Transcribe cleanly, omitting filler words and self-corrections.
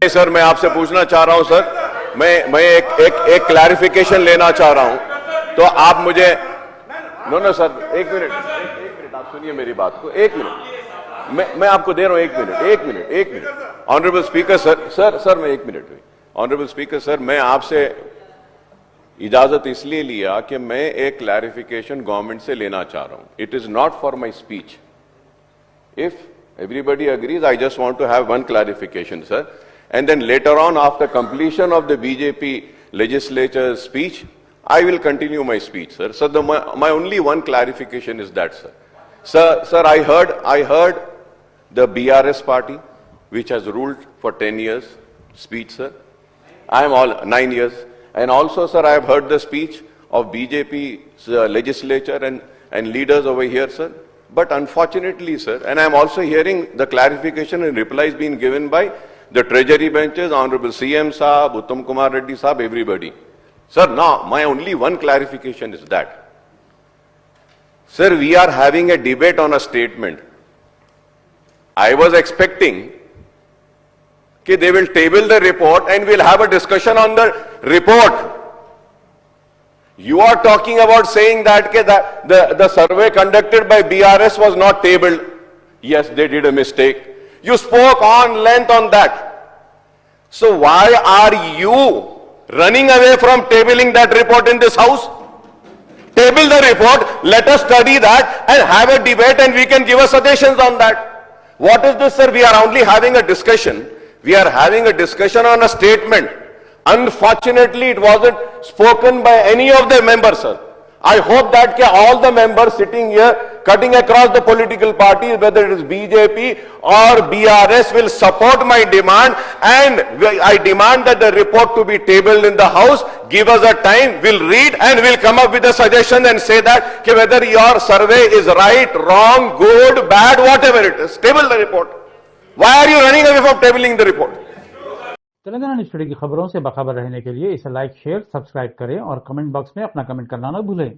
Sir मैं आपसे पूछना चाह रहा हूं सर, मैं एक क्लैरिफिकेशन लेना चाह रहा हूं, तो आप मुझे नो सर एक मिनट आप सुनिए मेरी बात को, एक मिनट मैं आपको दे रहा हूं, एक मिनट ऑनरेबल स्पीकर सर मैं एक मिनट ऑनरेबल स्पीकर सर, मैं आपसे इजाजत इसलिए लिया कि मैं एक क्लैरिफिकेशन गवर्नमेंट से लेना चाह रहा हूं. It is not for my speech. If everybody agrees, I just want to have one clarification, sir. And then later on, after completion of the BJP legislature speech, I will continue my speech, sir. So my only one clarification is that, sir. Sir, I heard the BRS party, which has ruled for 10 years, speech, sir. I am all 9 years. And also, sir, I have heard the speech of BJP's legislature and leaders over here, sir. But unfortunately, sir, and I am also hearing the clarification and replies being given by the treasury benches, Honorable CM Saab, Uttam Kumar Reddy Saab, everybody. Sir, now my only one clarification is that, sir, we are having a debate on a statement. I was expecting that they will table the report and we'll have a discussion on the report. You are talking about saying that the survey conducted by BRS was not tabled. Yes, they did a mistake. You spoke on length on that. So why are you running away from tabling that report in this house? Table the report, let us study that and have a debate and we can give us suggestions on that. What is this, sir? We are only having a discussion. We are having a discussion on a statement. Unfortunately, it wasn't spoken by any of the members, sir. I hope that all the members sitting here, cutting across the political parties, whether it is BJP or BRS, will support my demand, and I demand that the report to be tabled in the House. Give us a time, we'll read and we'll come up with a suggestion and say that whether your survey is right, wrong, good, bad, whatever it is, table the report. Why are you running away from tabling the report? Telangana news today की खबरों से बाखबर रहने के लिए इसे like, share, subscribe करें और comment box में अपना कमेंट करना न भूलें।